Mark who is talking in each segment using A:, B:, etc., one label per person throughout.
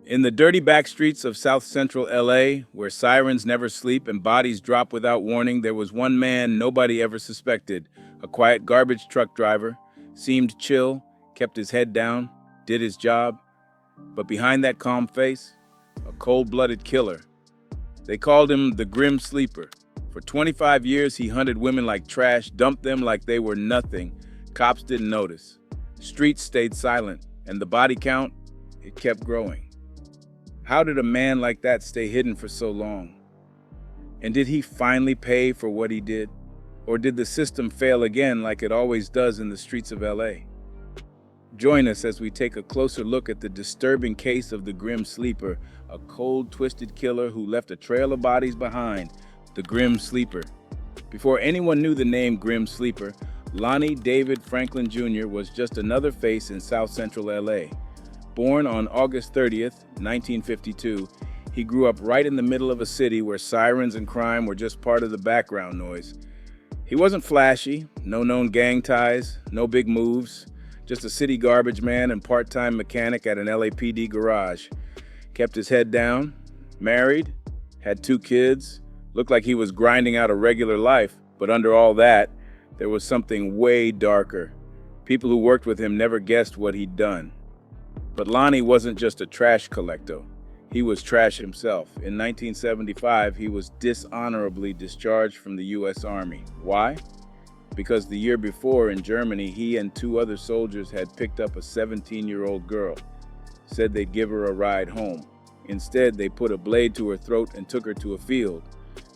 A: In the dirty backstreets of South Central LA, where sirens never sleep and bodies drop without warning, there was one man nobody ever suspected. A quiet garbage truck driver, seemed chill, kept his head down, did his job. But behind that calm face, a cold-blooded killer. They called him the Grim Sleeper. For 25 years, he hunted women like trash, dumped them like they were nothing. Cops didn't notice. Streets stayed silent, and the body count, it kept growing. How did a man like that stay hidden for so long? And did he finally pay for what he did? Or did the system fail again like it always does in the streets of LA? Join us as we take a closer look at the disturbing case of the Grim Sleeper, a cold, twisted killer who left a trail of bodies behind, the Grim Sleeper. Before anyone knew the name Grim Sleeper, Lonnie David Franklin Jr. was just another face in South Central LA. Born on August 30th, 1952, he grew up right in the middle of a city where sirens and crime were just part of the background noise. He wasn't flashy, no known gang ties, no big moves, just a city garbage man and part-time mechanic at an LAPD garage. Kept his head down, married, had 2 kids, looked like he was grinding out a regular life, but under all that, there was something way darker. People who worked with him never guessed what he'd done. But Lonnie wasn't just a trash collector. He was trash himself. In 1975, he was dishonorably discharged from the U.S. Army. Why? Because the year before in Germany, he and 2 other soldiers had picked up a 17-year-old girl, said they'd give her a ride home. Instead, they put a blade to her throat and took her to a field.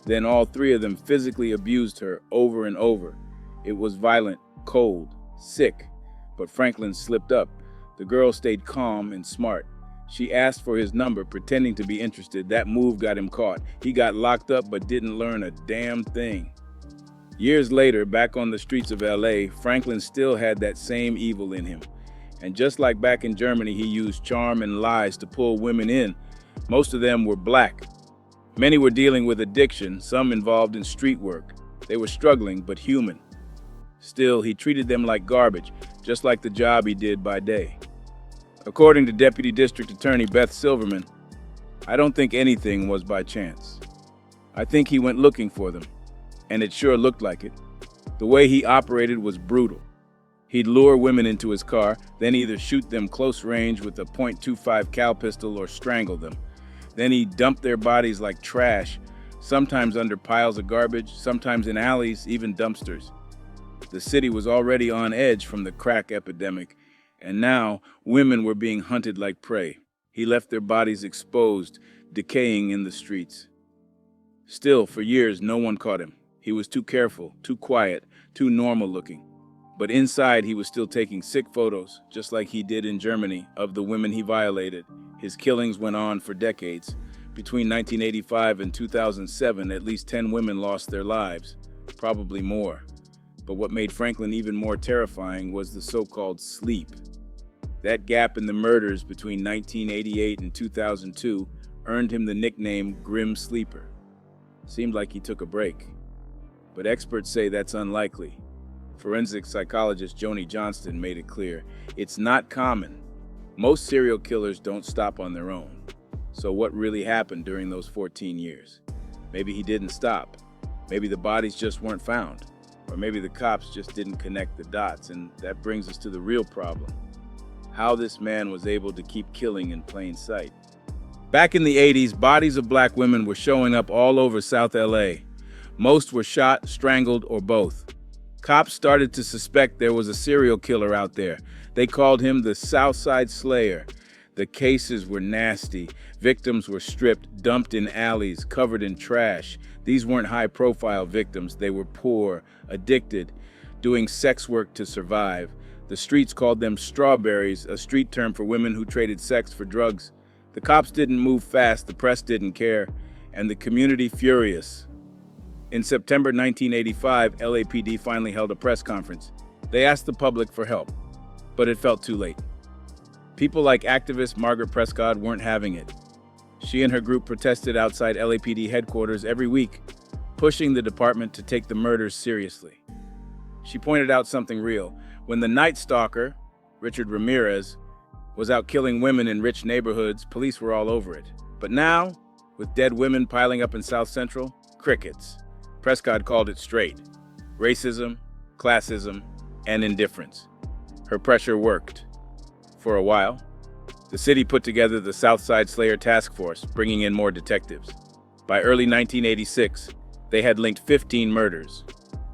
A: Then all 3 of them physically abused her over and over. It was violent, cold, sick, but Franklin slipped up. The girl stayed calm and smart. She asked for his number, pretending to be interested. That move got him caught. He got locked up but didn't learn a damn thing. Years later, back on the streets of LA, Franklin still had that same evil in him. And just like back in Germany, he used charm and lies to pull women in. Most of them were black. Many were dealing with addiction, some involved in street work. They were struggling but human. Still, he treated them like garbage, just like the job he did by day. According to Deputy District Attorney Beth Silverman, I don't think anything was by chance. I think he went looking for them, and it sure looked like it. The way he operated was brutal. He'd lure women into his car, then either shoot them close range with a .25 cal pistol or strangle them. Then he'd dump their bodies like trash, sometimes under piles of garbage, sometimes in alleys, even dumpsters. The city was already on edge from the crack epidemic, and now women were being hunted like prey. He left their bodies exposed, decaying in the streets. Still, for years, no one caught him. He was too careful, too quiet, too normal looking. But inside, he was still taking sick photos, just like he did in Germany, of the women he violated. His killings went on for decades. Between 1985 and 2007, at least 10 women lost their lives, probably more. But what made Franklin even more terrifying was the so-called sleep. That gap in the murders between 1988 and 2002 earned him the nickname Grim Sleeper. Seemed like he took a break. But experts say that's unlikely. Forensic psychologist Joni Johnston made it clear. It's not common. Most serial killers don't stop on their own. So what really happened during those 14 years? Maybe he didn't stop. Maybe the bodies just weren't found. Or maybe the cops just didn't connect the dots, and that brings us to the real problem. How this man was able to keep killing in plain sight. Back in the 80s, bodies of black women were showing up all over South LA. Most were shot, strangled, or both. Cops started to suspect there was a serial killer out there. They called him the Southside Slayer. The cases were nasty. Victims were stripped, dumped in alleys, covered in trash. These weren't high-profile victims. They were poor, addicted, doing sex work to survive. The streets called them strawberries, a street term for women who traded sex for drugs. The cops didn't move fast, the press didn't care, and the community furious. In September 1985, LAPD finally held a press conference. They asked the public for help, but it felt too late. People like activist Margaret Prescott weren't having it. She and her group protested outside LAPD headquarters every week, pushing the department to take the murders seriously. She pointed out something real. When the Night Stalker, Richard Ramirez, was out killing women in rich neighborhoods, police were all over it. But now, with dead women piling up in South Central, crickets. Prescott called it straight. Racism, classism, and indifference. Her pressure worked. For a while, the city put together the Southside Slayer Task Force, bringing in more detectives. By early 1986, they had linked 15 murders.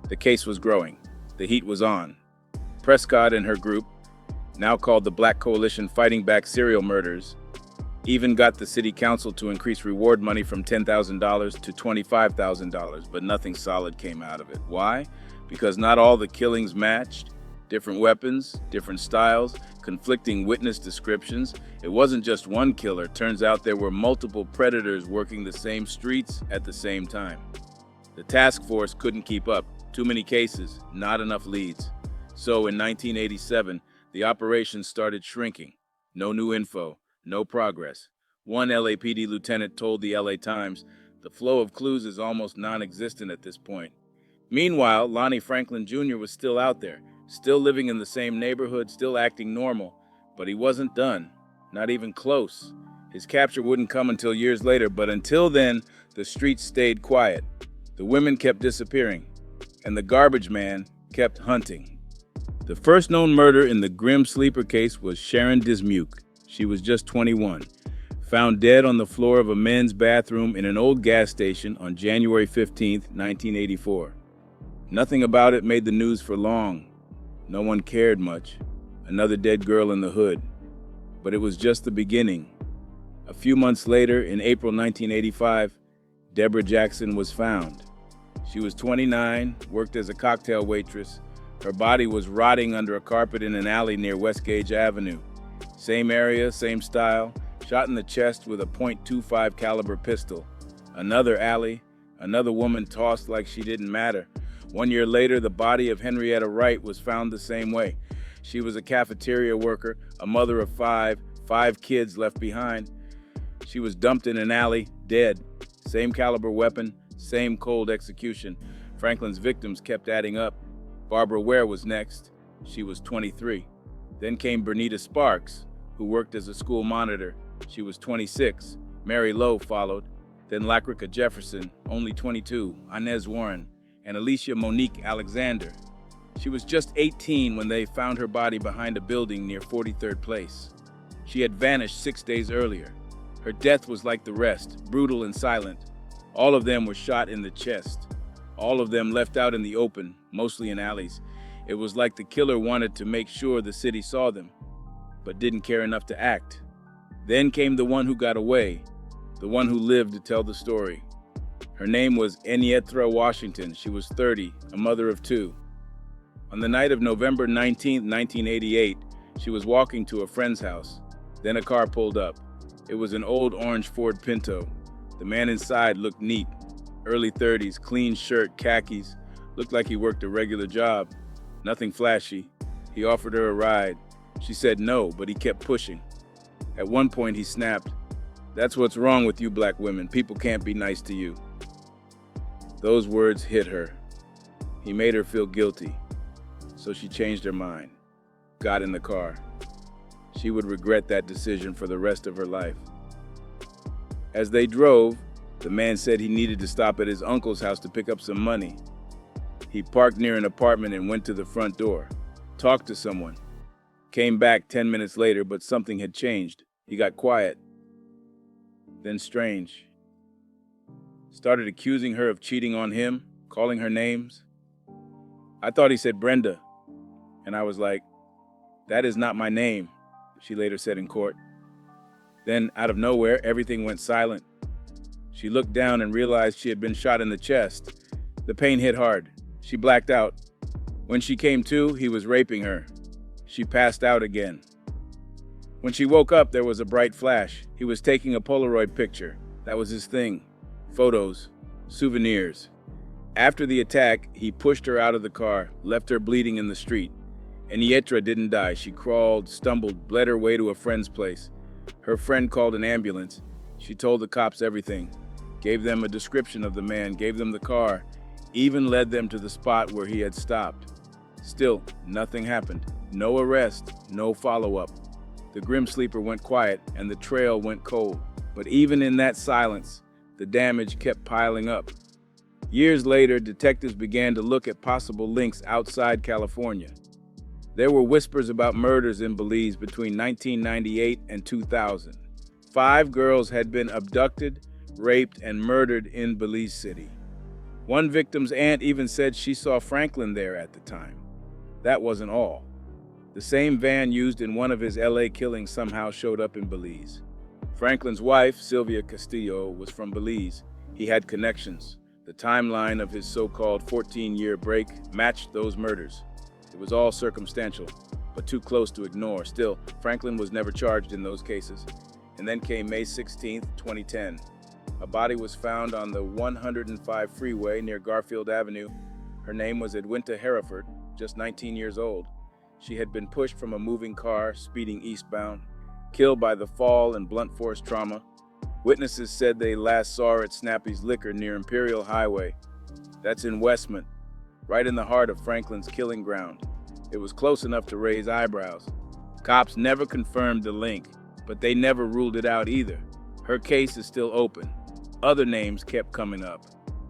A: The case was growing. The heat was on. Prescott and her group, now called the Black Coalition Fighting Back Serial Murders, even got the city council to increase reward money from $10,000 to $25,000, but nothing solid came out of it. Why? Because not all the killings matched. Different weapons, different styles, conflicting witness descriptions. It wasn't just one killer. Turns out there were multiple predators working the same streets at the same time. The task force couldn't keep up. Too many cases, not enough leads. So in 1987, the operation started shrinking. No new info, no progress. One LAPD lieutenant told the LA Times, "The flow of clues is almost non-existent at this point." Meanwhile, Lonnie Franklin Jr. was still out there, still living in the same neighborhood, still acting normal, but he wasn't done, not even close. His capture wouldn't come until years later, but until then, the streets stayed quiet. The women kept disappearing, and the garbage man kept hunting. The first known murder in the Grim Sleeper case was Sharon Dismuke. She was just 21, found dead on the floor of a men's bathroom in an old gas station on January 15, 1984. Nothing about it made the news for long. No one cared much. Another dead girl in the hood. But it was just the beginning. A few months later, in April 1985, Deborah Jackson was found. She was 29, worked as a cocktail waitress. Her body was rotting under a carpet in an alley near West Gage Avenue. Same area, same style, shot in the chest with a .25 caliber pistol. Another alley, another woman tossed like she didn't matter. 1 year later, the body of Henrietta Wright was found the same way. She was a cafeteria worker, a mother of five kids left behind. She was dumped in an alley, dead. Same caliber weapon, same cold execution. Franklin's victims kept adding up. Barbara Ware was next. She was 23. Then came Bernita Sparks, who worked as a school monitor. She was 26. Mary Lowe followed. Then Lacrica Jefferson, only 22. Inez Warren, and Alicia Monique Alexander. She was just 18 when they found her body behind a building near 43rd Place. She had vanished 6 days earlier. Her death was like the rest, brutal and silent. All of them were shot in the chest. All of them left out in the open, mostly in alleys. It was like the killer wanted to make sure the city saw them, but didn't care enough to act. Then came the one who got away, the one who lived to tell the story. Her name was Enietra Washington. She was 30, a mother of 2. On the night of November 19, 1988, she was walking to a friend's house. Then a car pulled up. It was an old orange Ford Pinto. The man inside looked neat. Early 30s, clean shirt, khakis. Looked like he worked a regular job. Nothing flashy. He offered her a ride. She said no, but he kept pushing. At one point, he snapped, "That's what's wrong with you black women. People can't be nice to you." Those words hit her. He made her feel guilty. So she changed her mind, got in the car. She would regret that decision for the rest of her life. As they drove, the man said he needed to stop at his uncle's house to pick up some money. He parked near an apartment and went to the front door, talked to someone. Came back 10 minutes later, but something had changed. He got quiet. Then strange. Started accusing her of cheating on him, calling her names. I thought he said Brenda, and I was like, "That is not my name," she later said in court. Then, out of nowhere, everything went silent. She looked down and realized she had been shot in the chest. The pain hit hard. She blacked out. When she came to, he was raping her. She passed out again. When she woke up, there was a bright flash. He was taking a Polaroid picture. That was his thing. Photos, souvenirs. After the attack, he pushed her out of the car, left her bleeding in the street. Enietra didn't die. She crawled, stumbled, bled her way to a friend's place. Her friend called an ambulance. She told the cops everything, gave them a description of the man, gave them the car, even led them to the spot where he had stopped. Still, nothing happened. No arrest, no follow-up. The Grim Sleeper went quiet and the trail went cold. But even in that silence, the damage kept piling up. Years later, detectives began to look at possible links outside California. There were whispers about murders in Belize between 1998 and 2000. 5 girls had been abducted, raped, and murdered in Belize City. One victim's aunt even said she saw Franklin there at the time. That wasn't all. The same van used in one of his LA killings somehow showed up in Belize. Franklin's wife, Sylvia Castillo, was from Belize. He had connections. The timeline of his so-called 14-year break matched those murders. It was all circumstantial, but too close to ignore. Still, Franklin was never charged in those cases. And then came May 16, 2010. A body was found on the 105 freeway near Garfield Avenue. Her name was Edwinta Hereford, just 19 years old. She had been pushed from a moving car, speeding eastbound, killed by the fall and blunt force trauma. Witnesses said they last saw her at Snappy's Liquor near Imperial Highway. That's in Westmont, right in the heart of Franklin's killing ground. It was close enough to raise eyebrows. Cops never confirmed the link, but they never ruled it out either. Her case is still open. Other names kept coming up.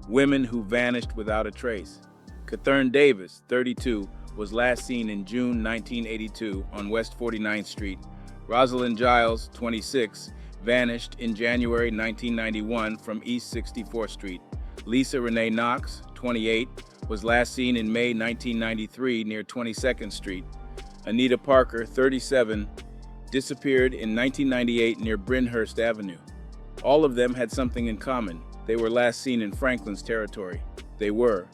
A: Women who vanished without a trace. Cathern Davis, 32, was last seen in June 1982 on West 49th Street. Rosalind Giles, 26, vanished in January 1991 from East 64th Street. Lisa Renee Knox, 28, was last seen in May 1993 near 22nd Street. Anita Parker, 37, disappeared in 1998 near Brynhurst Avenue. All of them had something in common. They were last seen in Franklin's territory. They were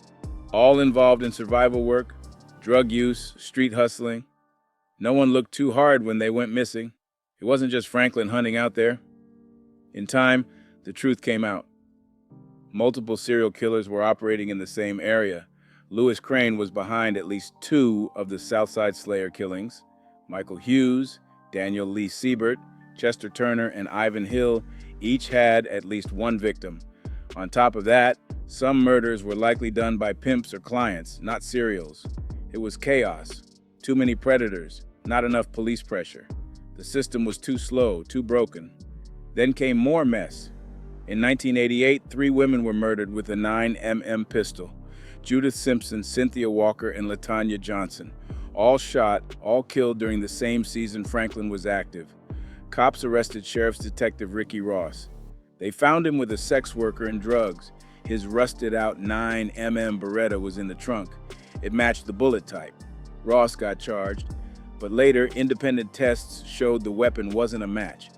A: all involved in survival work, drug use, street hustling. No one looked too hard when they went missing. It wasn't just Franklin hunting out there. In time, the truth came out. Multiple serial killers were operating in the same area. Louis Crane was behind at least 2 of the Southside Slayer killings. Michael Hughes, Daniel Lee Siebert, Chester Turner, and Ivan Hill each had at least one victim. On top of that, some murders were likely done by pimps or clients, not serials. It was chaos. Too many predators, not enough police pressure. The system was too slow, too broken. Then came more mess. In 1988, 3 women were murdered with a 9mm pistol. Judith Simpson, Cynthia Walker, and LaTanya Johnson. All shot, all killed during the same season Franklin was active. Cops arrested Sheriff's Detective Ricky Ross. They found him with a sex worker and drugs. His rusted-out 9mm Beretta was in the trunk. It matched the bullet type. Ross got charged, but later independent tests showed the weapon wasn't a match.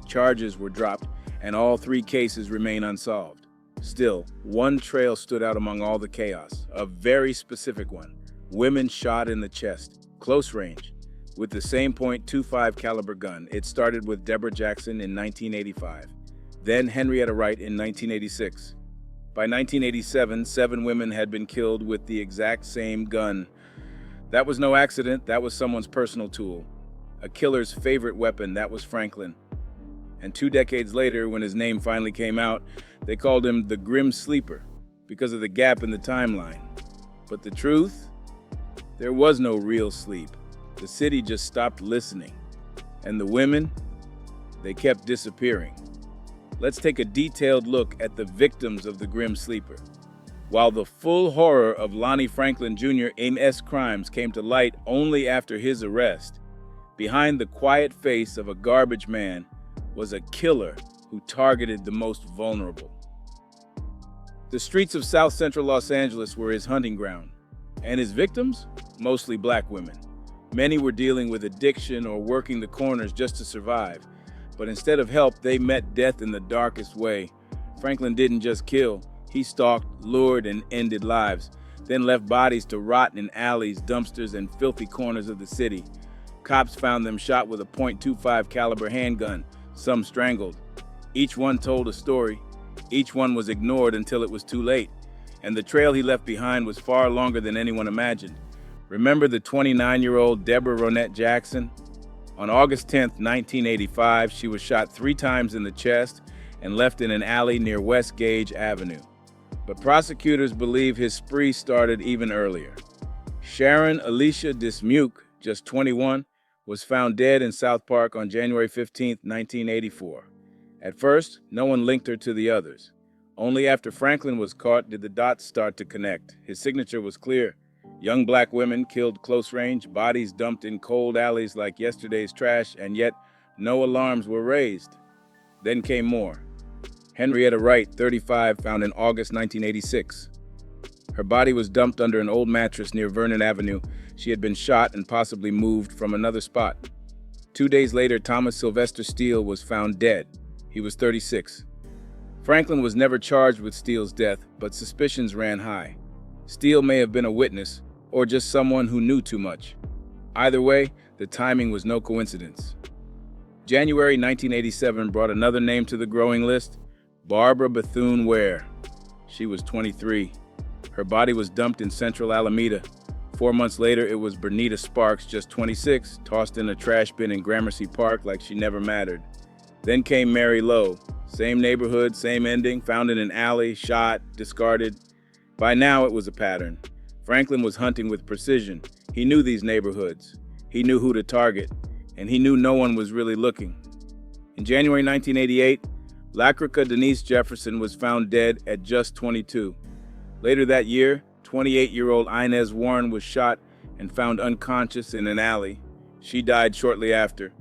A: Charges were dropped, and all 3 cases remain unsolved. Still, one trail stood out among all the chaos, a very specific one. Women shot in the chest, close range, with the same .25 caliber gun. It started with Deborah Jackson in 1985, then Henrietta Wright in 1986. By 1987, 7 women had been killed with the exact same gun. That was no accident, that was someone's personal tool. A killer's favorite weapon, that was Franklin. And 2 decades later, when his name finally came out, they called him the Grim Sleeper because of the gap in the timeline. But the truth? There was no real sleep. The city just stopped listening. And the women? They kept disappearing. Let's take a detailed look at the victims of the Grim Sleeper. While the full horror of Lonnie Franklin Jr. MS crimes came to light only after his arrest, behind the quiet face of a garbage man was a killer who targeted the most vulnerable. The streets of South Central Los Angeles were his hunting ground, and his victims? Mostly black women. Many were dealing with addiction or working the corners just to survive. But instead of help, they met death in the darkest way. Franklin didn't just kill. He stalked, lured, and ended lives, then left bodies to rot in alleys, dumpsters, and filthy corners of the city. Cops found them shot with a .25 caliber handgun, some strangled. Each one told a story. Each one was ignored until it was too late. And the trail he left behind was far longer than anyone imagined. Remember the 29-year-old Deborah Ronette Jackson? On August 10, 1985, she was shot 3 times in the chest and left in an alley near West Gage Avenue. But prosecutors believe his spree started even earlier. Sharon Alicia Dismuke, just 21, was found dead in South Park on January 15, 1984. At first, no one linked her to the others. Only after Franklin was caught did the dots start to connect. His signature was clear. Young black women killed close range, bodies dumped in cold alleys like yesterday's trash, and yet no alarms were raised. Then came more. Henrietta Wright, 35, found in August 1986. Her body was dumped under an old mattress near Vernon Avenue. She had been shot and possibly moved from another spot. 2 days later, Thomas Sylvester Steele was found dead. He was 36. Franklin was never charged with Steele's death, but suspicions ran high. Steele may have been a witness, or just someone who knew too much. Either way, the timing was no coincidence. January 1987 brought another name to the growing list, Barbara Bethune-Ware. She was 23. Her body was dumped in central Alameda. 4 months later, it was Bernita Sparks, just 26, tossed in a trash bin in Gramercy Park like she never mattered. Then came Mary Lowe. Same neighborhood, same ending, found in an alley, shot, discarded. By now, it was a pattern. Franklin was hunting with precision. He knew these neighborhoods. He knew who to target, and he knew no one was really looking. In January 1988, Lacrica Denise Jefferson was found dead at just 22. Later that year, 28-year-old Inez Warren was shot and found unconscious in an alley. She died shortly after.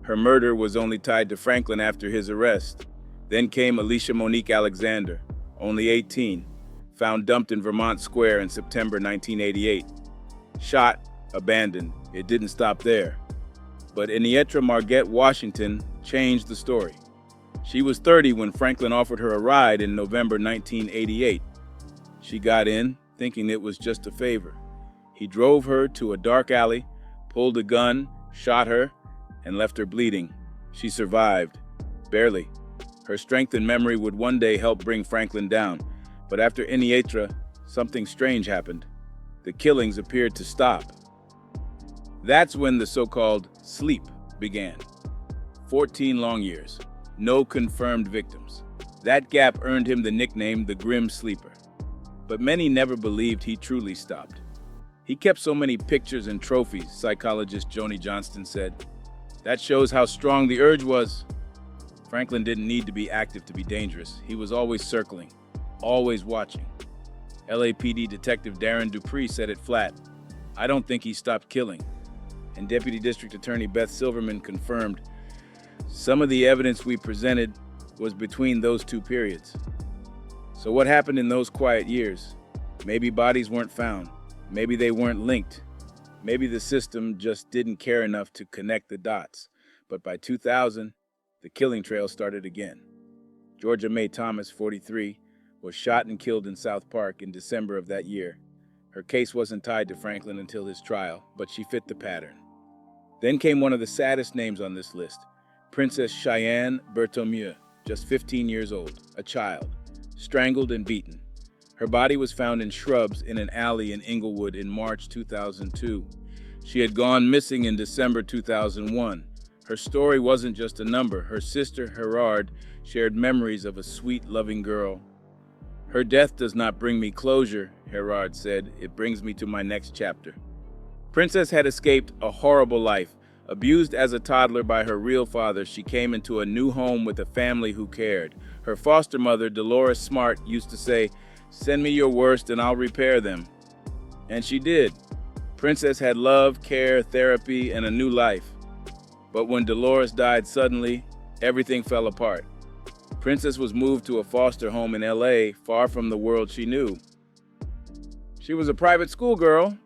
A: Her murder was only tied to Franklin after his arrest. Then came Alicia Monique Alexander, only 18, found dumped in Vermont Square in September 1988. Shot, abandoned. It didn't stop there. But Enietra Margette Washington changed the story. She was 30 when Franklin offered her a ride in November 1988. She got in, thinking it was just a favor. He drove her to a dark alley, pulled a gun, shot her, and left her bleeding. She survived. Barely. Her strength and memory would one day help bring Franklin down. But after Enietra, something strange happened. The killings appeared to stop. That's when the so-called sleep began. 14 long years. No confirmed victims. That gap earned him the nickname the Grim Sleeper. But many never believed he truly stopped. He kept so many pictures and trophies, psychologist Joni Johnston said. That shows how strong the urge was. Franklin didn't need to be active to be dangerous. He was always circling, always watching. LAPD Detective Darren Dupree said it flat. I don't think he stopped killing. And Deputy District Attorney Beth Silverman confirmed. Some of the evidence we presented was between those two periods. So what happened in those quiet years? Maybe bodies weren't found. Maybe they weren't linked. Maybe the system just didn't care enough to connect the dots. But by 2000, the killing trail started again. Georgia Mae Thomas, 43, was shot and killed in South Park in December of that year. Her case wasn't tied to Franklin until his trial, but she fit the pattern. Then came one of the saddest names on this list, Princess Cheyenne Berthomieu, just 15 years old, a child, strangled and beaten. Her body was found in shrubs in an alley in Inglewood in March 2002. She had gone missing in December 2001. Her story wasn't just a number. Her sister, Gerard, shared memories of a sweet, loving girl. Her death does not bring me closure, Gerard said. It brings me to my next chapter. Princess had escaped a horrible life. Abused as a toddler by her real father, she came into a new home with a family who cared. Her foster mother, Dolores Smart, used to say, "Send me your worst and I'll repair them." And she did. Princess had love, care, therapy, and a new life. But when Dolores died suddenly, everything fell apart. Princess was moved to a foster home in LA, far from the world she knew. She was a private schoolgirl,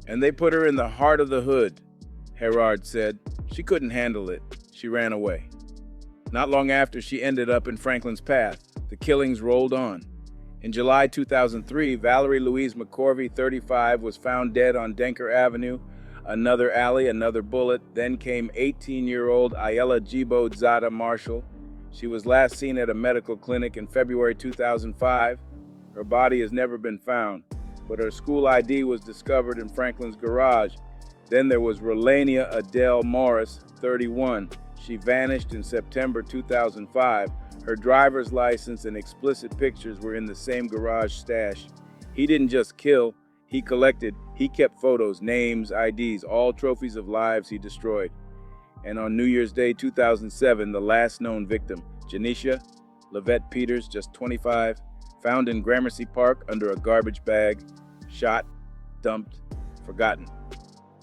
A: and they put her in the heart of the hood, Gerard said. She couldn't handle it. She ran away. Not long after, she ended up in Franklin's path. The killings rolled on. In July 2003, Valerie Louise McCorvey, 35, was found dead on Denker Avenue. Another alley, another bullet. Then came 18-year-old Ayala Jibo Zada Marshall. She was last seen at a medical clinic in February 2005. Her body has never been found, but her school ID was discovered in Franklin's garage. Then there was Rolania Adele Morris, 31. She vanished in September 2005. Her driver's license and explicit pictures were in the same garage stash. He didn't just kill, He kept photos, names, IDs, all trophies of lives he destroyed. And on New Year's Day 2007, the last known victim, Janisha Lavette Peters, just 25, found in Gramercy Park under a garbage bag, shot, dumped, forgotten,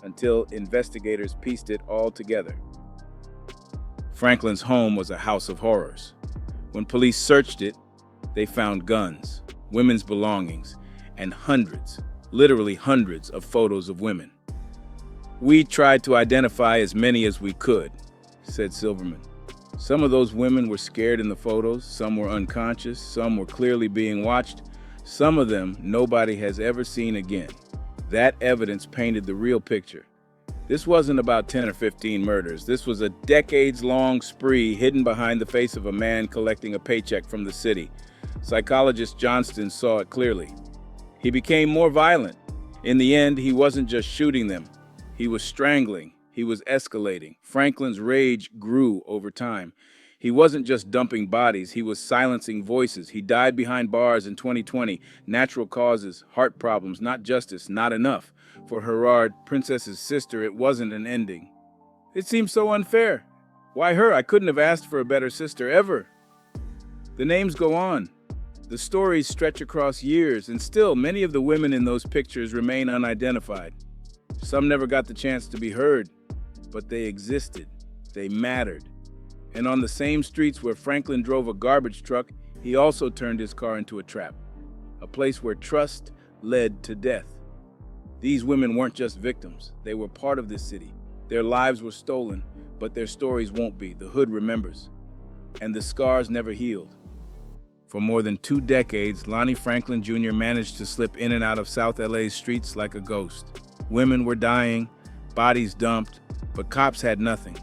A: until investigators pieced it all together. Franklin's home was a house of horrors. When police searched it, they found guns, women's belongings, and hundreds, literally hundreds of photos of women. "We tried to identify as many as we could," said Silverman. "Some of those women were scared in the photos, some were unconscious, some were clearly being watched, some of them nobody has ever seen again." That evidence painted the real picture. This wasn't about 10 or 15 murders. This was a decades-long spree hidden behind the face of a man collecting a paycheck from the city. Psychologist Johnston saw it clearly. He became more violent. In the end, he wasn't just shooting them. He was strangling. He was escalating. Franklin's rage grew over time. He wasn't just dumping bodies. He was silencing voices. He died behind bars in 2020. Natural causes, heart problems, not justice, not enough. For Herard, Princess's sister, it wasn't an ending. "It seems so unfair. Why her? I couldn't have asked for a better sister ever." The names go on. The stories stretch across years, and still many of the women in those pictures remain unidentified. Some never got the chance to be heard, but they existed. They mattered. And on the same streets where Franklin drove a garbage truck, he also turned his car into a trap, a place where trust led to death. These women weren't just victims. They were part of this city. Their lives were stolen, but their stories won't be. The hood remembers. And the scars never healed. For more than 2 decades, Lonnie Franklin Jr. managed to slip in and out of South LA's streets like a ghost. Women were dying, bodies dumped, but cops had nothing.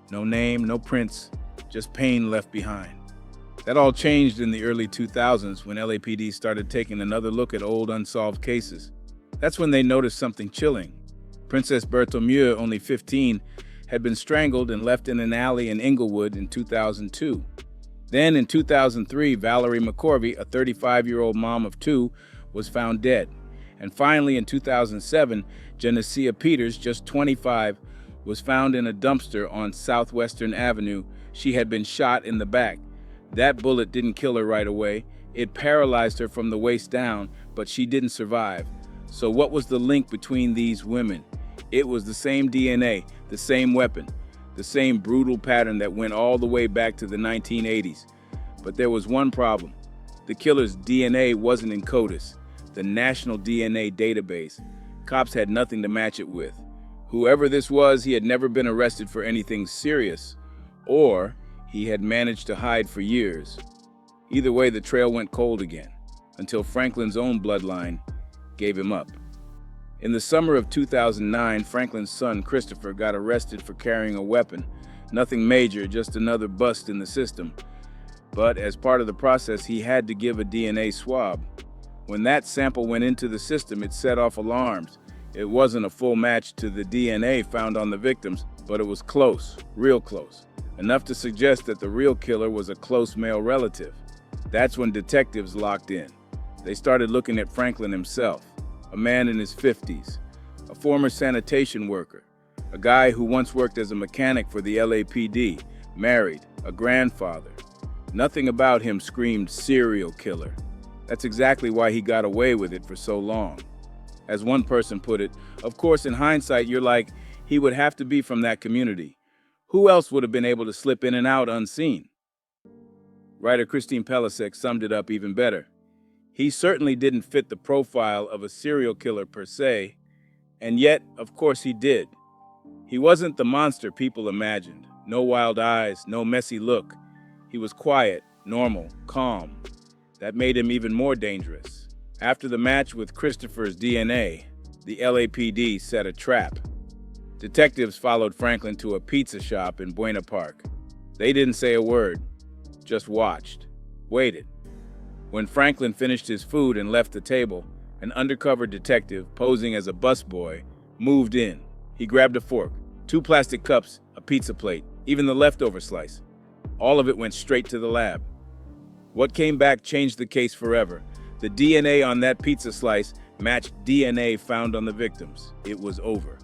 A: No name, no prints, just pain left behind. That all changed in the early 2000s when LAPD started taking another look at old unsolved cases. That's when they noticed something chilling. Princess Berthomieu, only 15, had been strangled and left in an alley in Inglewood in 2002. Then in 2003, Valerie McCorvey, a 35-year-old mom of 2, was found dead. And finally in 2007, Janisha Peters, just 25, was found in a dumpster on Southwestern Avenue. She had been shot in the back. That bullet didn't kill her right away. It paralyzed her from the waist down, but she didn't survive. So what was the link between these women? It was the same DNA, the same weapon, the same brutal pattern that went all the way back to the 1980s. But there was one problem. The killer's DNA wasn't in CODIS, the National DNA Database. Cops had nothing to match it with. Whoever this was, he had never been arrested for anything serious, or he had managed to hide for years. Either way, the trail went cold again, until Franklin's own bloodline gave him up. In the summer of 2009, Franklin's son, Christopher, got arrested for carrying a weapon. Nothing major, just another bust in the system. But as part of the process, he had to give a DNA swab. When that sample went into the system, it set off alarms. It wasn't a full match to the DNA found on the victims, but it was close, real close, enough to suggest that the real killer was a close male relative. That's when detectives locked in. They started looking at Franklin himself, a man in his 50s, a former sanitation worker, a guy who once worked as a mechanic for the LAPD, married, a grandfather. Nothing about him screamed serial killer. That's exactly why he got away with it for so long. As one person put it, of course, in hindsight, you're like, he would have to be from that community. Who else would have been able to slip in and out unseen? Writer Christine Pelisek summed it up even better. He certainly didn't fit the profile of a serial killer per se, and yet, of course, he did. He wasn't the monster people imagined. No wild eyes, no messy look. He was quiet, normal, calm. That made him even more dangerous. After the match with Christopher's DNA, the LAPD set a trap. Detectives followed Franklin to a pizza shop in Buena Park. They didn't say a word, just watched, waited. When Franklin finished his food and left the table, an undercover detective, posing as a busboy, moved in. He grabbed a fork, 2 plastic cups, a pizza plate, even the leftover slice. All of it went straight to the lab. What came back changed the case forever. The DNA on that pizza slice matched DNA found on the victims. It was over.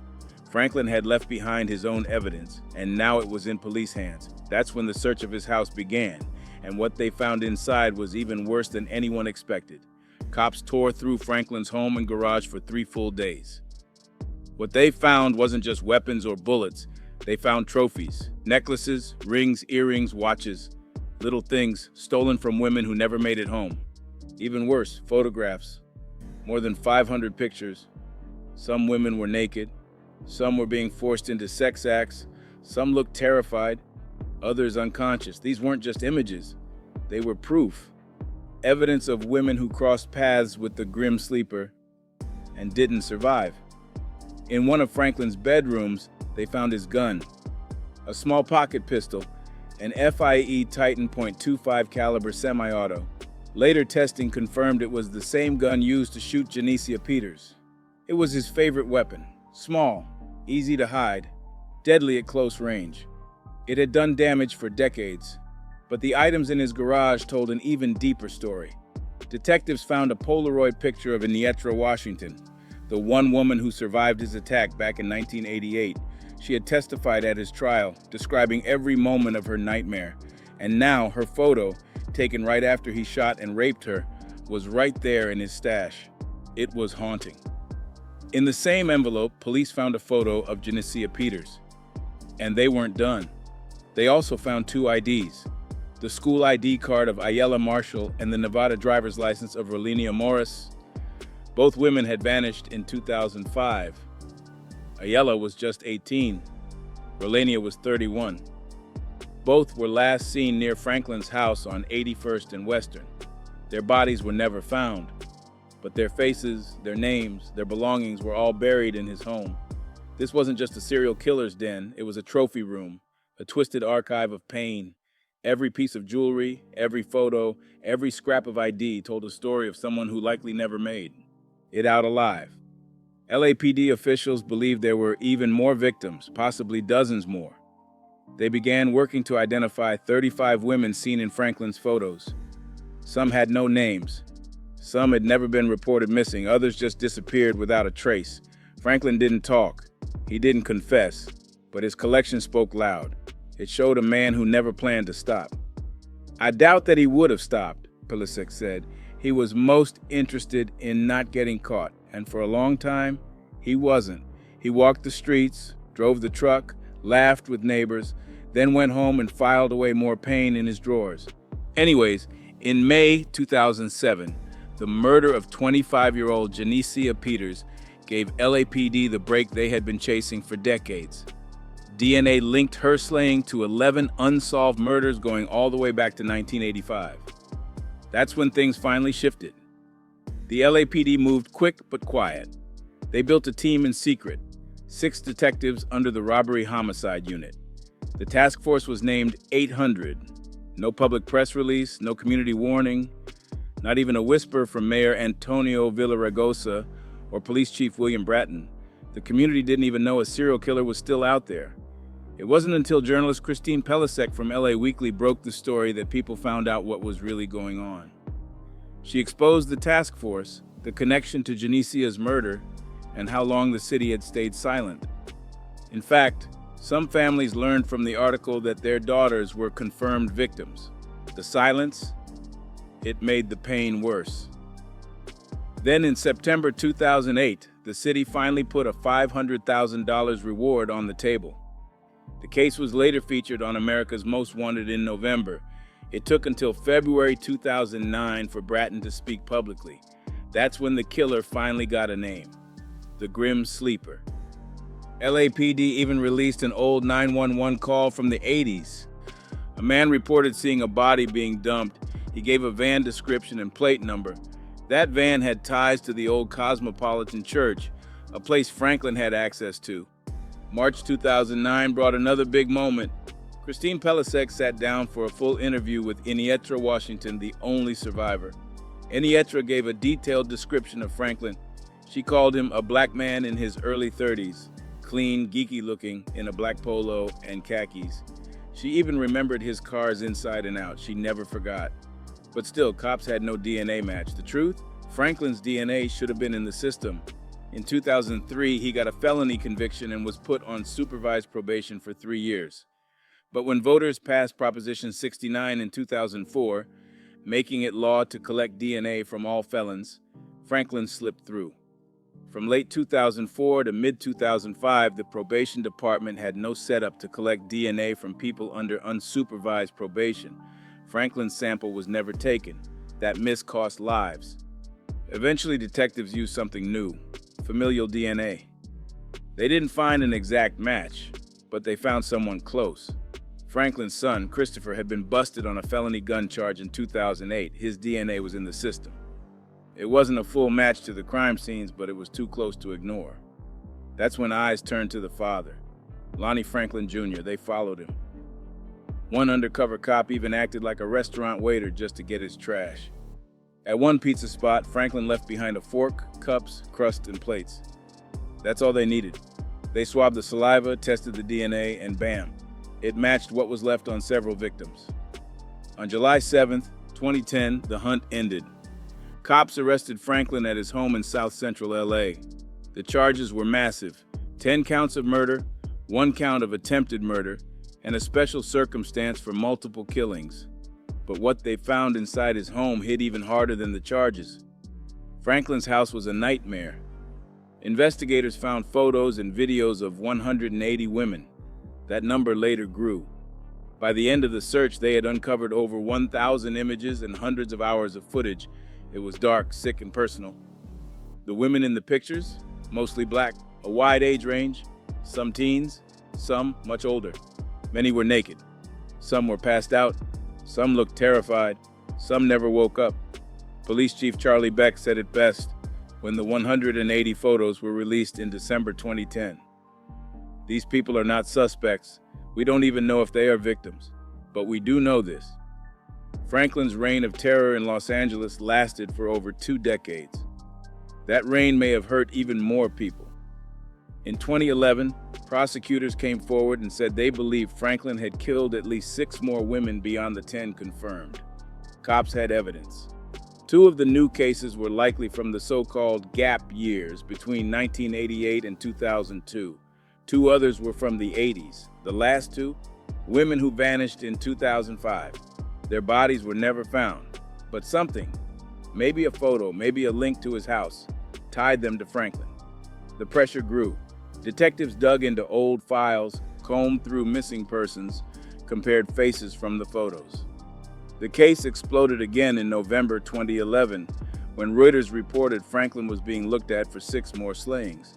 A: Franklin had left behind his own evidence, and now it was in police hands. That's when the search of his house began, and what they found inside was even worse than anyone expected. Cops tore through Franklin's home and garage for 3 full days. What they found wasn't just weapons or bullets. They found trophies, necklaces, rings, earrings, watches, little things stolen from women who never made it home. Even worse, photographs. More than 500 pictures. Some women were naked. Some were being forced into sex acts. Some looked terrified. Others unconscious. These weren't just images. They were proof. Evidence of women who crossed paths with the grim sleeper and didn't survive. In one of Franklin's bedrooms, they found his gun, a small pocket pistol, an FIE Titan .25 caliber semi-auto. Later testing confirmed it was the same gun used to shoot Janicia Peters. It was his favorite weapon, small, easy to hide, deadly at close range. It had done damage for decades, but the items in his garage told an even deeper story. Detectives found a Polaroid picture of Nietra, Washington, the one woman who survived his attack back in 1988. She had testified at his trial, describing every moment of her nightmare. And now her photo, taken right after he shot and raped her, was right there in his stash. It was haunting. In the same envelope, police found a photo of Janicia Peters. And they weren't done. They also found 2 IDs. The school ID card of Ayala Marshall and the Nevada driver's license of Rolenia Morris. Both women had vanished in 2005. Ayala was just 18. Rolenia was 31. Both were last seen near Franklin's house on 81st and Western. Their bodies were never found, but their faces, their names, their belongings were all buried in his home. This wasn't just a serial killer's den, it was a trophy room, a twisted archive of pain. Every piece of jewelry, every photo, every scrap of ID told a story of someone who likely never made it out alive. LAPD officials believed there were even more victims, possibly dozens more. They began working to identify 35 women seen in Franklin's photos. Some had no names. Some had never been reported missing. Others just disappeared without a trace. Franklin didn't talk. He didn't confess. But his collection spoke loud. It showed a man who never planned to stop. I doubt that he would have stopped, Pilasek said. He was most interested in not getting caught, and for a long time, he wasn't. He walked the streets, drove the truck, laughed with neighbors, then went home and filed away more pain in his drawers. Anyways, in May 2007, the murder of 25-year-old Janicia Peters gave LAPD the break they had been chasing for decades. DNA linked her slaying to 11 unsolved murders going all the way back to 1985. That's when things finally shifted. The LAPD moved quick but quiet. They built a team in secret, 6 detectives under the Robbery Homicide Unit. The task force was named 800. No public press release, no community warning, not even a whisper from Mayor Antonio Villaraigosa or Police Chief William Bratton. The community didn't even know a serial killer was still out there. It wasn't until journalist Christine Pelisek from LA Weekly broke the story that people found out what was really going on. She exposed the task force, the connection to Janicia's murder, and how long the city had stayed silent. In fact, some families learned from the article that their daughters were confirmed victims. The silence, it made the pain worse. Then in September 2008, the city finally put a $500,000 reward on the table. The case was later featured on America's Most Wanted in November. It took until February 2009 for Bratton to speak publicly. That's when the killer finally got a name, the Grim Sleeper. LAPD even released an old 911 call from the 80s. A man reported seeing a body being dumped. He gave a van description and plate number. That van had ties to the old Cosmopolitan Church, a place Franklin had access to. March 2009 brought another big moment. Christine Pelisek sat down for a full interview with Nietra, Washington, the only survivor. Nietra gave a detailed description of Franklin. She called him a black man in his early 30s, clean, geeky looking, in a black polo and khakis. She even remembered his cars inside and out. She never forgot. But still, cops had no DNA match. The truth? Franklin's DNA should have been in the system. In 2003, he got a felony conviction and was put on supervised probation for 3 years. But when voters passed Proposition 69 in 2004, making it law to collect DNA from all felons, Franklin slipped through. From late 2004 to mid-2005, the probation department had no setup to collect DNA from people under unsupervised probation. Franklin's sample was never taken. That miss cost lives. Eventually, detectives used something new: familial DNA. They didn't find an exact match, but they found someone close. Franklin's son, Christopher, had been busted on a felony gun charge in 2008. His DNA was in the system. It wasn't a full match to the crime scenes, but it was too close to ignore. That's when eyes turned to the father, Lonnie Franklin Jr. They followed him. One undercover cop even acted like a restaurant waiter just to get his trash. At one pizza spot, Franklin left behind a fork, cups, crust, and plates. That's all they needed. They swabbed the saliva, tested the DNA, and bam, it matched what was left on several victims. On July 7th, 2010, the hunt ended. Cops arrested Franklin at his home in South Central LA. The charges were massive: 10 counts of murder, 1 count of attempted murder, and a special circumstance for multiple killings. But what they found inside his home hit even harder than the charges. Franklin's house was a nightmare. Investigators found photos and videos of 180 women. That number later grew. By the end of the search, they had uncovered over 1,000 images and hundreds of hours of footage. It was dark, sick, and personal. The women in the pictures, mostly black, a wide age range, some teens, some much older. Many were naked. Some were passed out. Some looked terrified. Some never woke up. Police Chief Charlie Beck said it best when the 180 photos were released in December 2010. These people are not suspects. We don't even know if they are victims. But we do know this: Franklin's reign of terror in Los Angeles lasted for over 2 decades. That reign may have hurt even more people. In 2011, prosecutors came forward and said they believed Franklin had killed at least 6 more women beyond the 10 confirmed. Cops had evidence. 2 of the new cases were likely from the so-called gap years between 1988 and 2002. 2 others were from the 80s. The last 2, women who vanished in 2005. Their bodies were never found, but something, maybe a photo, maybe a link to his house, tied them to Franklin. The pressure grew. Detectives dug into old files, combed through missing persons, compared faces from the photos. The case exploded again in November 2011 when Reuters reported Franklin was being looked at for 6 more slayings.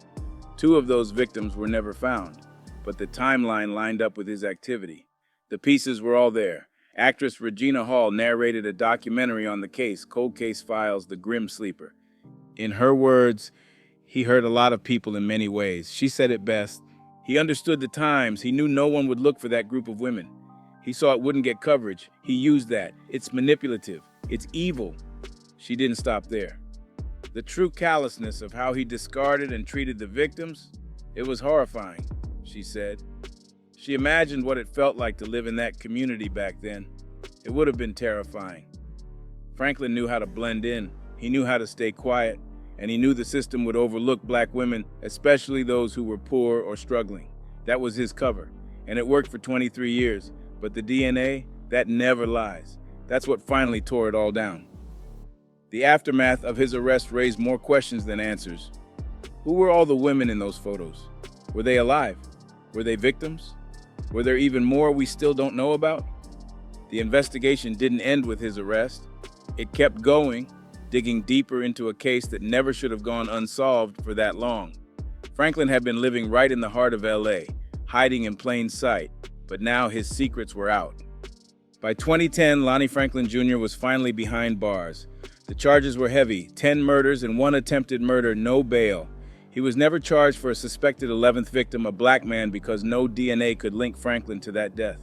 A: 2 of those victims were never found, but the timeline lined up with his activity. The pieces were all there. Actress Regina Hall narrated a documentary on the case, Cold Case Files: The Grim Sleeper. In her words, he hurt a lot of people in many ways. She said it best: he understood the times. He knew no one would look for that group of women. He saw it wouldn't get coverage. He used that. It's manipulative. It's evil. She didn't stop there. The true callousness of how he discarded and treated the victims, it was horrifying, she said. She imagined what it felt like to live in that community back then. It would have been terrifying. Franklin knew how to blend in. He knew how to stay quiet, and he knew the system would overlook black women, especially those who were poor or struggling. That was his cover, and it worked for 23 years. But the DNA, that never lies. That's what finally tore it all down. The aftermath of his arrest raised more questions than answers. Who were all the women in those photos? Were they alive? Were they victims? Were there even more we still don't know about? The investigation didn't end with his arrest. It kept going, digging deeper into a case that never should have gone unsolved for that long. Franklin had been living right in the heart of LA, hiding in plain sight, but now his secrets were out. By 2010, Lonnie Franklin Jr. was finally behind bars. The charges were heavy: 10 murders and 1 attempted murder, no bail. He was never charged for a suspected 11th victim, a black man, because no DNA could link Franklin to that death.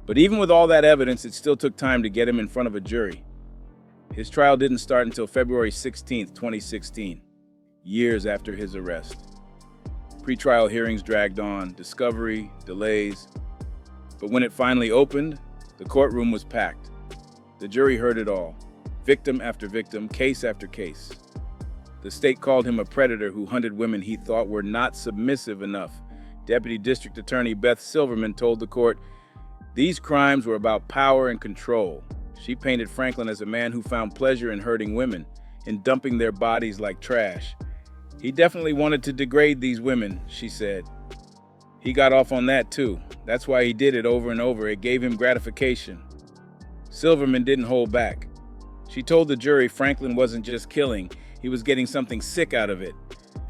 A: But even with all that evidence, it still took time to get him in front of a jury. His trial didn't start until February 16, 2016, years after his arrest. Pre-trial hearings dragged on, discovery, delays. But when it finally opened, the courtroom was packed. The jury heard it all. victim after victim, case after case. The state called him a predator who hunted women he thought were not submissive enough. Deputy District Attorney Beth Silverman told the court, "These crimes were about power and control." She painted Franklin as a man who found pleasure in hurting women, in dumping their bodies like trash. "He definitely wanted to degrade these women," she said. "He got off on that too. That's why he did it over and over. It gave him gratification." Silverman didn't hold back. She told the jury Franklin wasn't just killing, he was getting something sick out of it.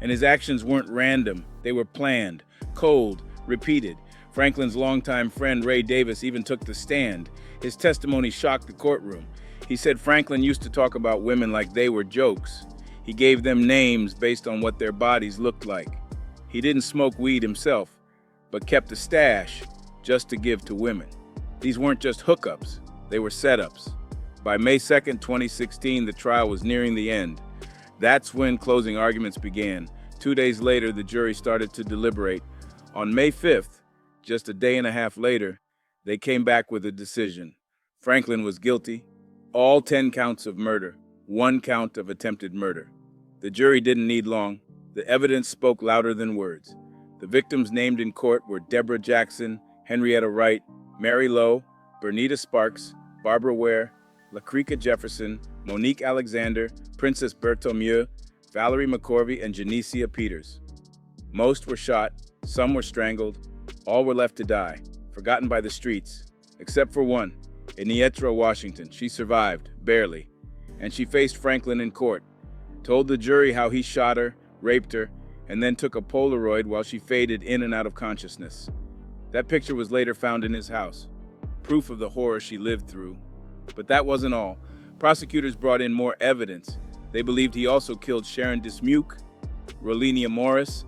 A: And his actions weren't random, they were planned, cold, repeated. Franklin's longtime friend Ray Davis even took the stand. His testimony shocked the courtroom. He said Franklin used to talk about women like they were jokes. He gave them names based on what their bodies looked like. He didn't smoke weed himself, but kept a stash just to give to women. These weren't just hookups, they were setups. By May 2nd, 2016, the trial was nearing the end. That's when closing arguments began. 2 days later, the jury started to deliberate. On May 5th, just a day and a half later, they came back with a decision. Franklin was guilty, all 10 counts of murder, 1 count of attempted murder. The jury didn't need long. The evidence spoke louder than words. The victims named in court were Deborah Jackson, Henrietta Wright, Mary Lowe, Bernita Sparks, Barbara Ware, LaCrika Jefferson, Monique Alexander, Princess Berthomieu, Valerie McCorvey, and Janicia Peters. Most were shot, some were strangled, all were left to die, forgotten by the streets, except for one, in Nietra, Washington. She survived, barely, and she faced Franklin in court, told the jury how he shot her, raped her, and then took a Polaroid while she faded in and out of consciousness. That picture was later found in his house, proof of the horror she lived through. But that wasn't all. Prosecutors brought in more evidence. They believed he also killed Sharon Dismuke, Rolenia Morris,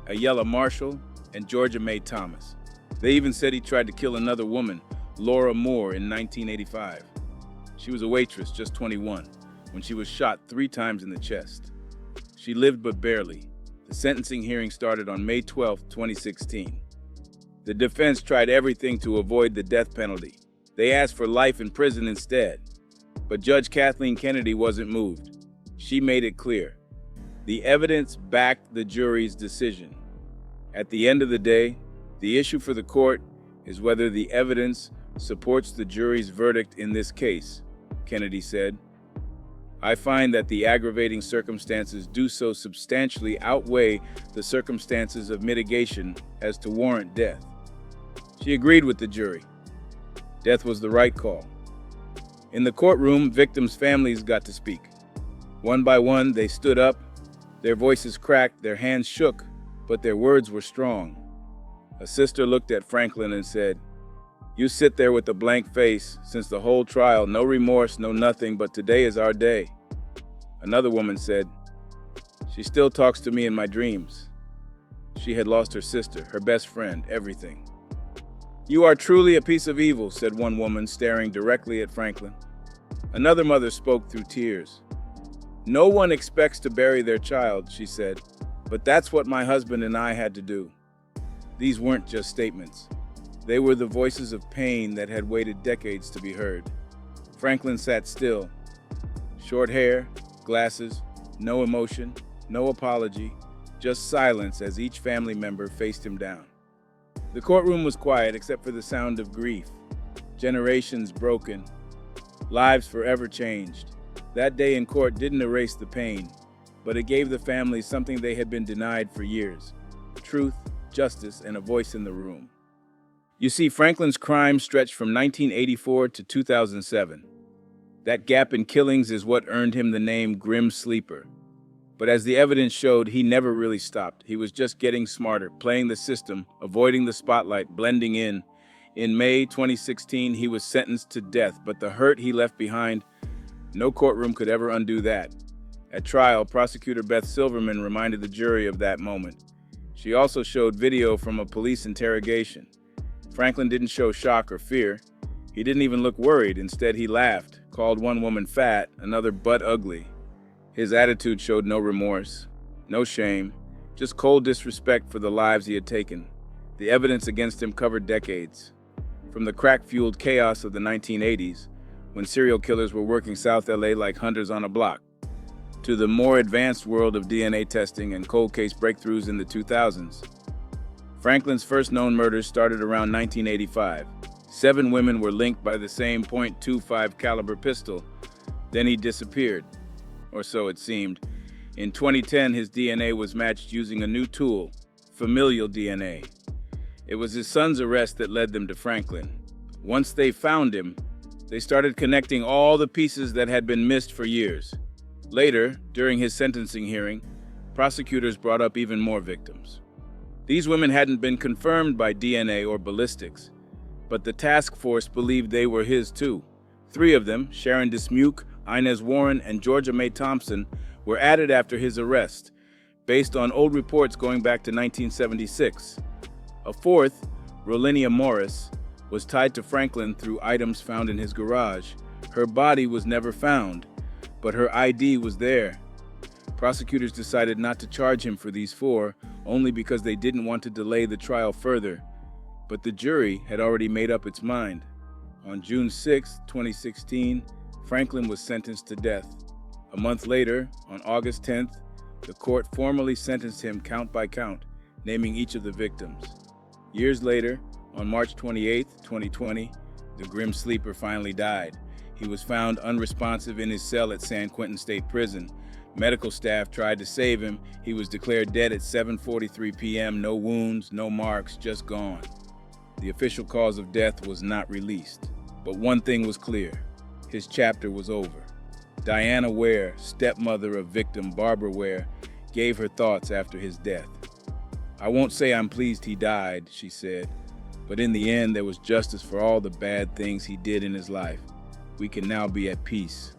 A: Ayala Marshall, and Georgia Mae Thomas. They even said he tried to kill another woman, Laura Moore, in 1985. She was a waitress, just 21, when she was shot 3 times in the chest. She lived but barely. The sentencing hearing started on May 12, 2016. The defense tried everything to avoid the death penalty. They asked for life in prison instead. But Judge Kathleen Kennedy wasn't moved. She made it clear. The evidence backed the jury's decision. At the end of the day, the issue for the court is whether the evidence supports the jury's verdict in this case, Kennedy said. "I find that the aggravating circumstances do so substantially outweigh the circumstances of mitigation as to warrant death." She agreed with the jury. Death was the right call. In the courtroom, victims' families got to speak. One by one, they stood up. Their voices cracked, their hands shook, but their words were strong. A sister looked at Franklin and said, "You sit there with a blank face since the whole trial, no remorse, no nothing, but today is our day." Another woman said, "She still talks to me in my dreams." She had lost her sister, her best friend, everything. "You are truly a piece of evil," said one woman, staring directly at Franklin. Another mother spoke through tears. "No one expects to bury their child," she said, "but that's what my husband and I had to do." These weren't just statements. They were the voices of pain that had waited decades to be heard. Franklin sat still. Short hair, glasses, no emotion, no apology, just silence as each family member faced him down. The courtroom was quiet except for the sound of grief. Generations broken, lives forever changed. That day in court didn't erase the pain, but it gave the families something they had been denied for years: truth, justice, and a voice in the room. You see, Franklin's crime stretched from 1984 to 2007. That gap in killings is what earned him the name Grim Sleeper. But as the evidence showed, he never really stopped. He was just getting smarter, playing the system, avoiding the spotlight, blending in. In May 2016, he was sentenced to death, but the hurt he left behind, no courtroom could ever undo that. At trial, prosecutor Beth Silverman reminded the jury of that moment. She also showed video from a police interrogation. Franklin didn't show shock or fear. He didn't even look worried. Instead, he laughed, called one woman fat, another butt ugly. His attitude showed no remorse, no shame, just cold disrespect for the lives he had taken. The evidence against him covered decades. From the crack-fueled chaos of the 1980s, when serial killers were working South LA like hunters on a block, to the more advanced world of DNA testing and cold case breakthroughs in the 2000s. Franklin's first known murders started around 1985. 7 women were linked by the same .25 caliber pistol. Then he disappeared, or so it seemed. In 2010, his DNA was matched using a new tool, familial DNA. It was his son's arrest that led them to Franklin. Once they found him, they started connecting all the pieces that had been missed for years. Later, during his sentencing hearing, prosecutors brought up even more victims. These women hadn't been confirmed by DNA or ballistics, but the task force believed they were his too. 3 of them, Sharon Dismuke, Inez Warren, and Georgia Mae Thompson, were added after his arrest, based on old reports going back to 1976. A 4th, Rolinia Morris, was tied to Franklin through items found in his garage. Her body was never found, but her ID was there. Prosecutors decided not to charge him for these 4, only because they didn't want to delay the trial further. But the jury had already made up its mind. On June 6, 2016, Franklin was sentenced to death. A month later, on August 10th, the court formally sentenced him count by count, naming each of the victims. Years later, on March 28, 2020, the grim sleeper finally died. He was found unresponsive in his cell at San Quentin State Prison. Medical staff tried to save him. He was declared dead at 7:43 p.m., no wounds, no marks, just gone. The official cause of death was not released. But one thing was clear: his chapter was over. Diana Ware, stepmother of victim Barbara Ware, gave her thoughts after his death. "I won't say I'm pleased he died," she said, "but in the end there was justice for all the bad things he did in his life. We can now be at peace."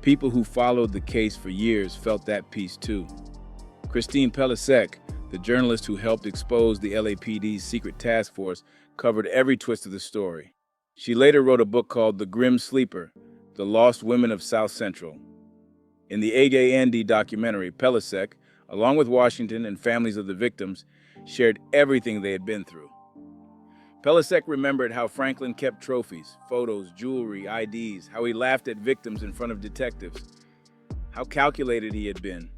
A: People who followed the case for years felt that peace too. Christine Pelisek, the journalist who helped expose the LAPD's secret task force, covered every twist of the story. She later wrote a book called The Grim Sleeper: The Lost Women of South Central. In the AJND documentary, Pelisek, along with Washington and families of the victims, shared everything they had been through. Pelisek remembered how Franklin kept trophies, photos, jewelry, IDs, how he laughed at victims in front of detectives, how calculated he had been.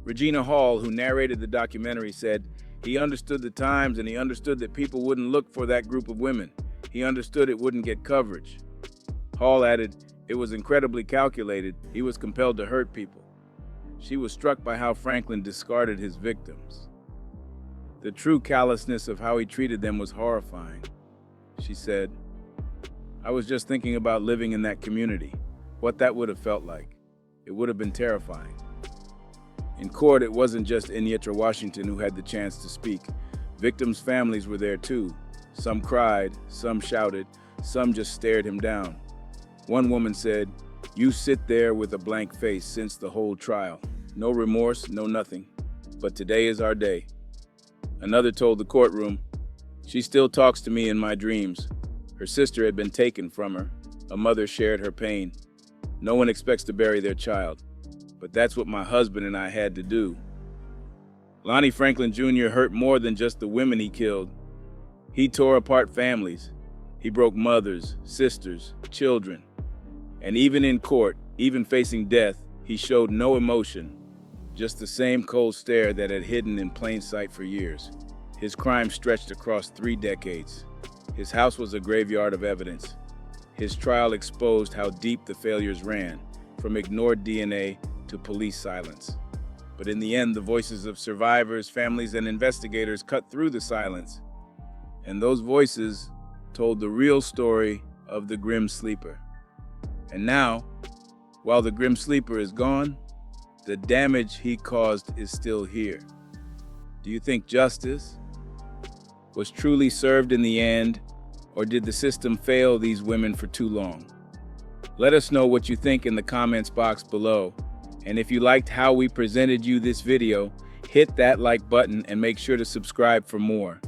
A: Regina Hall, who narrated the documentary, said, "He understood the times and he understood that people wouldn't look for that group of women. He understood it wouldn't get coverage." Hall added, "It was incredibly calculated. He was compelled to hurt people." She was struck by how Franklin discarded his victims. The true callousness of how he treated them was horrifying. She said, "I was just thinking about living in that community, what that would have felt like. It would have been terrifying." In court, it wasn't just Inyetra Washington who had the chance to speak. Victims' families were there too. Some cried, some shouted, some just stared him down. One woman said, "You sit there with a blank face since the whole trial. No remorse, no nothing. But today is our day." Another told the courtroom, "She still talks to me in my dreams. Her sister had been taken from her. A mother shared her pain. No one expects to bury their child. But that's what my husband and I had to do." Lonnie Franklin Jr. hurt more than just the women he killed. He tore apart families. He broke mothers, sisters, children. And even in court, even facing death, he showed no emotion, just the same cold stare that had hidden in plain sight for years. His crime stretched across 3 decades. His house was a graveyard of evidence. His trial exposed how deep the failures ran, from ignored DNA to police silence. But in the end, the voices of survivors, families, and investigators cut through the silence. And those voices told the real story of the Grim Sleeper. And now, while the Grim Sleeper is gone, the damage he caused is still here. Do you think justice was truly served in the end, or did the system fail these women for too long? Let us know what you think in the comments box below. And if you liked how we presented you this video, hit that like button and make sure to subscribe for more.